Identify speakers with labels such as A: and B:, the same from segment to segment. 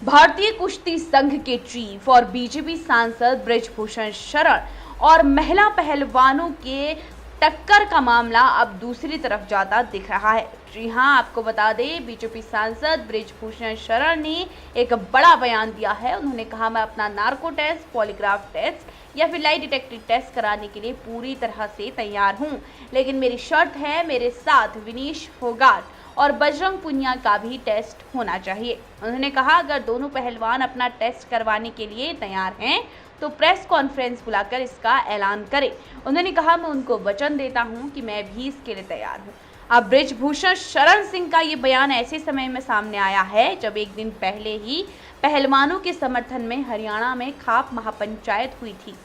A: भारतीय कुश्ती संघ के चीफ और बीजेपी सांसद बृजभूषण शरण और महिला पहलवानों के टक्कर का मामला अब दूसरी तरफ जाता दिख रहा है। जी हां, आपको बता दें, बीजेपी सांसद बृजभूषण शरण ने एक बड़ा बयान दिया है। उन्होंने कहा, मैं अपना नार्को टेस्ट, पॉलीग्राफ टेस्ट या फिर लाई डिटेक्टिव टेस्ट कराने के लिए पूरी तरह से तैयार हूं, लेकिन मेरी शर्त है, मेरे साथ विनेश फोगाट और बजरंग पुनिया का भी टेस्ट होना चाहिए। उन्होंने कहा, अगर दोनों पहलवान अपना टेस्ट करवाने के लिए तैयार हैं तो प्रेस कॉन्फ्रेंस बुलाकर इसका ऐलान करें। उन्होंने कहा, मैं उनको वचन देता हूं कि मैं भी इसके लिए तैयार हूं। अब बृजभूषण शरण सिंह का ये बयान ऐसे समय में सामने आया है जब एक दिन पहले ही पहलवानों के समर्थन में हरियाणा में खाप महापंचायत हुई थी।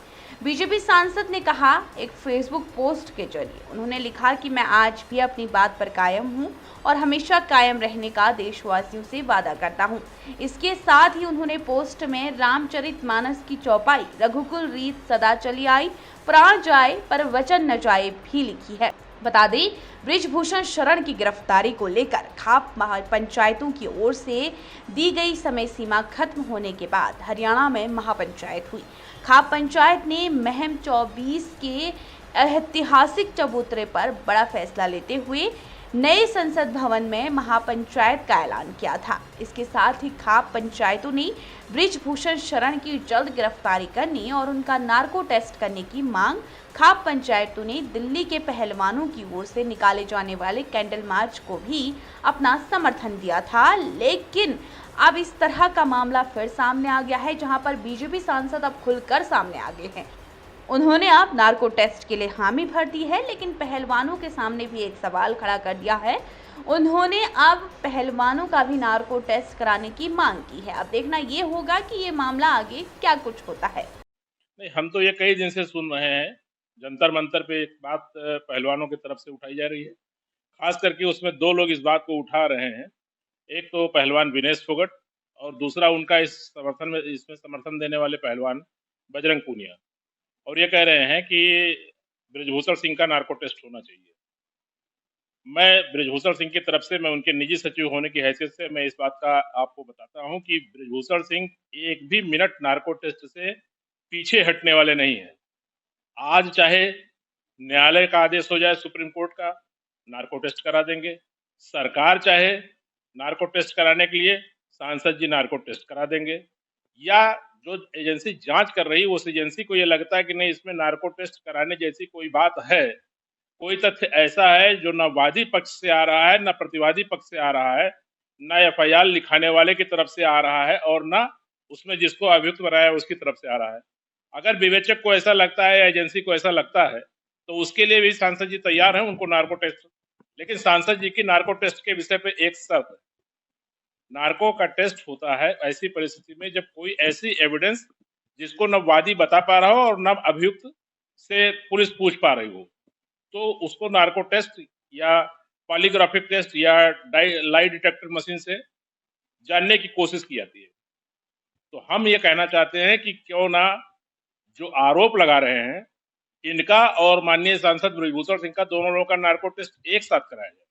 A: बीजेपी सांसद ने कहा, एक फेसबुक पोस्ट के जरिए उन्होंने लिखा कि मैं आज भी अपनी बात पर कायम हूं और हमेशा कायम रहने का देशवासियों से वादा करता हूं। इसके साथ ही उन्होंने पोस्ट में रामचरितमानस की चौपाई रघुकुल रीत सदा चली आई, प्राण जाए पर वचन न जाए भी लिखी है। बता दें, बृजभूषण शरण की गिरफ्तारी को लेकर खाप महापंचायतों की ओर से दी गई समय सीमा खत्म होने के बाद हरियाणा में महापंचायत हुई। खाप पंचायत ने महम 24 के ऐतिहासिक चबूतरे पर बड़ा फैसला लेते हुए नए संसद भवन में महापंचायत का ऐलान किया था। इसके साथ ही खाप पंचायतों ने बृजभूषण शरण की जल्द गिरफ्तारी करने और उनका नार्को टेस्ट करने की मांग खाप पंचायतों ने दिल्ली के पहलवानों की ओर से निकाले जाने वाले कैंडल मार्च को भी अपना समर्थन दिया था। लेकिन अब इस तरह का मामला फिर सामने आ गया है, जहां पर बीजेपी सांसद अब खुलकर सामने आ गए हैं। उन्होंने अब नार्को टेस्ट के लिए हामी भर दी है, लेकिन पहलवानों के सामने भी एक सवाल खड़ा कर दिया है। उन्होंने अब पहलवानों का भी नार्को टेस्ट कराने की मांग की है। अब देखना ये होगा कि ये मामला आगे क्या कुछ होता है।
B: नहीं, हम तो ये कई दिन से सुन रहे हैं, जंतर मंतर पे एक बात पहलवानों की तरफ से उठाई जा रही है। खास करके उसमें दो लोग इस बात को उठा रहे हैं। एक तो पहलवान विनेश फोगट और दूसरा उनका इसमें समर्थन देने वाले पहलवान बजरंग पूनिया। और ये कह रहे हैं कि बृजभूषण सिंह का नार्को टेस्ट होना चाहिए। मैं बृजभूषण सिंह की तरफ से, मैं उनके निजी सचिव होने की हैसियत से मैं इस बात का आपको बताता हूं कि बृजभूषण सिंह एक भी मिनट नार्को टेस्ट से पीछे हटने वाले नहीं है। आज चाहे न्यायालय का आदेश हो जाए, सुप्रीम कोर्ट का, नार्को टेस्ट करा देंगे। सरकार चाहे नार्को टेस्ट कराने के लिए, सांसद जी नार्को टेस्ट करा देंगे। या जो एजेंसी जांच कर रही है उस एजेंसी को ये लगता है कि नहीं, इसमें नार्को टेस्ट कराने जैसी कोई बात है, कोई तथ्य ऐसा है जो न वादी पक्ष से आ रहा है, न प्रतिवादी पक्ष से आ रहा है, न एफआईआर लिखाने वाले की तरफ से आ रहा है और न उसमें जिसको अभियुक्त बनाया उसकी तरफ से आ रहा है। अगर विवेचक को ऐसा लगता है या एजेंसी को ऐसा लगता है तो उसके लिए भी सांसद जी तैयार हैं उनको नार्को टेस्ट। लेकिन सांसद जी की नार्को टेस्ट के विषय पे एक शर्त है, नार्को का टेस्ट होता है ऐसी परिस्थिति में जब कोई ऐसी एविडेंस जिसको न वादी बता पा रहा हो और न अभियुक्त से पुलिस पूछ पा रही हो, तो उसको नार्को टेस्ट या पॉलीग्राफिक टेस्ट या लाई डिटेक्टर मशीन से जानने की कोशिश की जाती है। तो हम ये कहना चाहते हैं कि क्यों ना जो आरोप लगा रहे हैं इनका और माननीय सांसद बृजभूषण सिंह का, दोनों लोगों का नार्को टेस्ट एक साथ कराया जाए।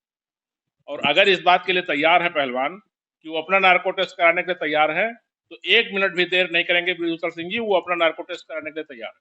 B: और अगर इस बात के लिए तैयार है पहलवान कि वो अपना नार्को टेस्ट कराने के लिए तैयार है, तो एक मिनट भी देर नहीं करेंगे बृजभूषण सिंह जी, वो अपना नार्को टेस्ट कराने के लिए तैयार है।